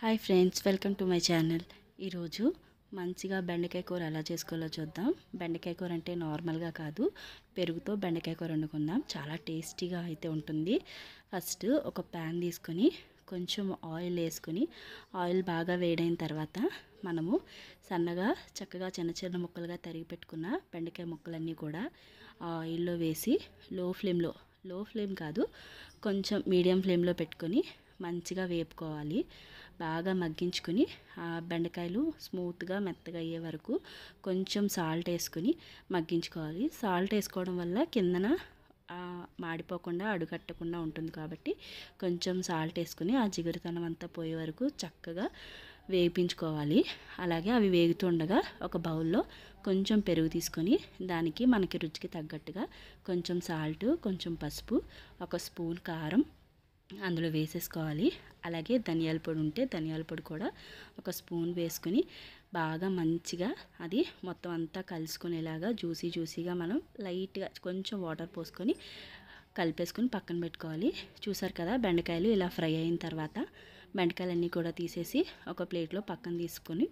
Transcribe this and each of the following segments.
Hi friends, welcome to my channel. ఈరోజు మంచిగా బెండకాయ కూర ఎలా చేసుకోవాలో చూద్దాం. బెండకాయ కూర అంటే నార్మల్గా కాదు, పెరుగుతో బెండకాయ కూర వండుకుందాం. చాలా టేస్టీగా అయితే ఉంటుంది. ఫస్ట్ ఒక ప్యాన్ తీసుకొని కొంచెం ఆయిల్ వేసుకొని, ఆయిల్ బాగా వేడైన తర్వాత మనము సన్నగా చక్కగా చిన్న చిన్న ముక్కలుగా తరిగి పెట్టుకున్న బెండకాయ ముక్కలన్నీ కూడా ఆయిల్లో వేసి లో ఫ్లేమ్ కాదు, కొంచెం మీడియం ఫ్లేమ్లో పెట్టుకొని మంచిగా వేపుకోవాలి. బాగా మగ్గించుకొని ఆ బెండకాయలు స్మూత్గా మెత్తగా అయ్యే వరకు కొంచెం సాల్ట్ వేసుకొని మగ్గించుకోవాలి. సాల్ట్ వేసుకోవడం వల్ల కిందన మాడిపోకుండా అడుగట్టకుండా ఉంటుంది కాబట్టి కొంచెం సాల్ట్ వేసుకొని ఆ జిగురుతనం అంతా పోయే వరకు చక్కగా వేయించుకోవాలి. అలాగే అవి వేగుతుండగా ఒక బౌల్లో కొంచెం పెరుగు తీసుకొని దానికి మనకి రుచికి తగ్గట్టుగా కొంచెం సాల్ట్, కొంచెం పసుపు, ఒక స్పూన్ కారం అందులో వేసేసుకోవాలి. అలాగే ధనియాల పొడి ఉంటే ధనియాల పొడి కూడా ఒక స్పూన్ వేసుకొని బాగా మంచిగా అది మొత్తం అంతా కలుసుకునేలాగా జ్యూసీగా మనం లైట్గా కొంచెం వాటర్ పోసుకొని కలిపేసుకొని పక్కన పెట్టుకోవాలి. చూసారు కదా, బెండకాయలు ఇలా ఫ్రై అయిన తర్వాత బెండకాయలన్నీ కూడా తీసేసి ఒక ప్లేట్లో పక్కన తీసుకొని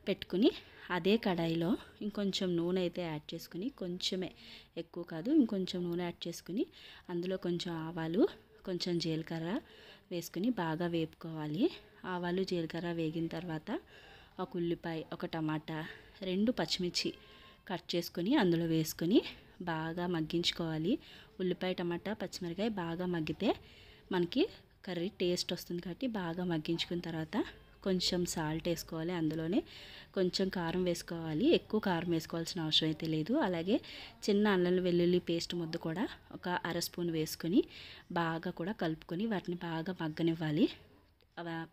పెట్టుకుని అదే కడాయిలో ఇంకొంచెం నూనె అయితే యాడ్ చేసుకుని, కొంచెమే, ఎక్కువ కాదు, ఇంకొంచెం నూనె యాడ్ చేసుకుని అందులో కొంచెం ఆవాలు, కొంచెం జీలకర్ర వేసుకుని బాగా వేపుకోవాలి. ఆవాలు జీలకర్ర వేగిన తర్వాత ఒక ఉల్లిపాయ, ఒక టమాటా, 2 పచ్చిమిర్చి కట్ చేసుకొని అందులో వేసుకొని బాగా మగ్గించుకోవాలి. ఉల్లిపాయ, టమాటా, పచ్చిమిరకాయ బాగా మగ్గితే మనకి కర్రీ టేస్ట్ వస్తుంది కాబట్టి బాగా మగ్గించుకున్న తర్వాత కొంచెం సాల్ట్ వేసుకోవాలి. అందులోనే కొంచెం కారం వేసుకోవాలి. ఎక్కువ కారం వేసుకోవాల్సిన అవసరం అయితే లేదు. అలాగే చిన్న అల్లం వెల్లుల్లి పేస్ట్ ముద్ద కూడా ఒక అర స్పూన్ వేసుకొని బాగా కూడా కలుపుకొని వాటిని బాగా మగ్గనివ్వాలి.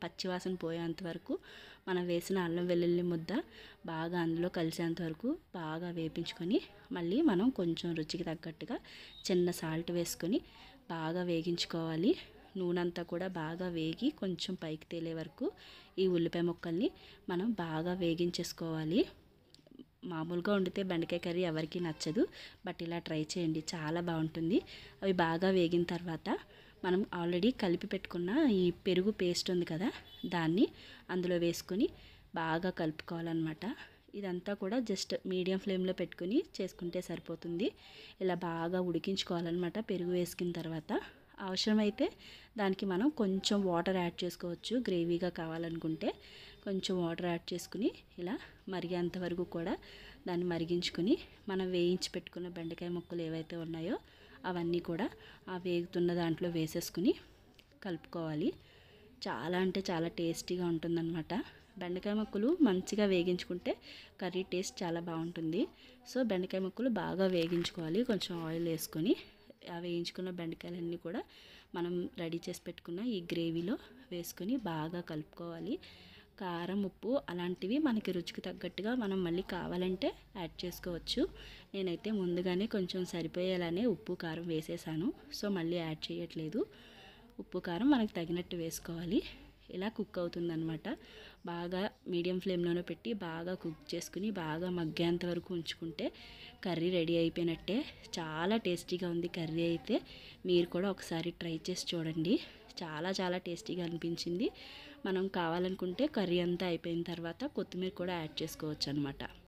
పచ్చివాసన పోయేంత వరకు మనం వేసిన అల్లం వెల్లుల్లి ముద్ద బాగా అందులో కలిసేంత వరకు బాగా వేపించుకొని మళ్ళీ మనం కొంచెం రుచికి తగ్గట్టుగా చిన్న సాల్ట్ వేసుకొని బాగా వేగించుకోవాలి. నూనె అంతా కూడా బాగా వేగి కొంచెం పైకి తేలే వరకు ఈ ఉల్లిపాయ ముక్కల్ని మనం బాగా వేగించేసుకోవాలి. మామూలుగా వండితే బెండకాయ కర్రీ ఎవరికీ నచ్చదు, బట్ ఇలా ట్రై చేయండి, చాలా బాగుంటుంది. అవి బాగా వేగిన తర్వాత మనం ఆల్రెడీ కలిపి పెట్టుకున్న ఈ పెరుగు పేస్ట్ ఉంది కదా, దాన్ని అందులో వేసుకొని బాగా కలుపుకోవాలన్నమాట. ఇదంతా కూడా జస్ట్ మీడియం ఫ్లేమ్లో పెట్టుకుని చేసుకుంటే సరిపోతుంది. ఇలా బాగా ఉడికించుకోవాలన్నమాట. పెరుగు వేసుకున్న తర్వాత అవసరమైతే దానికి మనం కొంచెం వాటర్ యాడ్ చేసుకోవచ్చు. గ్రేవీగా కావాలనుకుంటే కొంచెం వాటర్ యాడ్ చేసుకుని ఇలా మరిగేంత వరకు కూడా దాన్ని మరిగించుకుని మనం వేయించి పెట్టుకున్న బెండకాయ ముక్కలు ఏవైతే ఉన్నాయో అవన్నీ కూడా ఆ వేగుతున్న దాంట్లో వేసేసుకుని కలుపుకోవాలి. చాలా అంటే చాలా టేస్టీగా ఉంటుందన్నమాట. బెండకాయ ముక్కలు మంచిగా వేగించుకుంటే కర్రీ టేస్ట్ చాలా బాగుంటుంది. సో బెండకాయ ముక్కలు బాగా వేగించుకోవాలి. కొంచెం ఆయిల్ వేసుకొని ఆ వేయించుకున్న బెండకాయలన్నీ కూడా మనం రెడీ చేసి పెట్టుకున్న ఈ గ్రేవీలో వేసుకొని బాగా కలుపుకోవాలి. కారం, ఉప్పు అలాంటివి మనకి రుచికి తగ్గట్టుగా మనం మళ్ళీ కావాలంటే యాడ్ చేసుకోవచ్చు. నేనైతే ముందుగానే కొంచెం సరిపోయేలానే ఉప్పు, కారం వేసేసాను. సో మళ్ళీ యాడ్ చేయట్లేదు. ఉప్పు, కారం మనకు తగినట్టు వేసుకోవాలి. ఇలా కుక్ అవుతుందన్నమాట. బాగా మీడియం ఫ్లేమ్లోనే పెట్టి బాగా కుక్ చేసుకుని బాగా మగ్గేంత వరకు ఉంచుకుంటే కర్రీ రెడీ అయిపోయినట్టే. చాలా టేస్టీగా ఉంది కర్రీ అయితే. మీరు కూడా ఒకసారి ట్రై చేసి చూడండి. చాలా చాలా టేస్టీగా అనిపించింది. మనం కావాలనుకుంటే కర్రీ అంతా అయిపోయిన తర్వాత కొత్తిమీర కూడా యాడ్ చేసుకోవచ్చు అనమాట.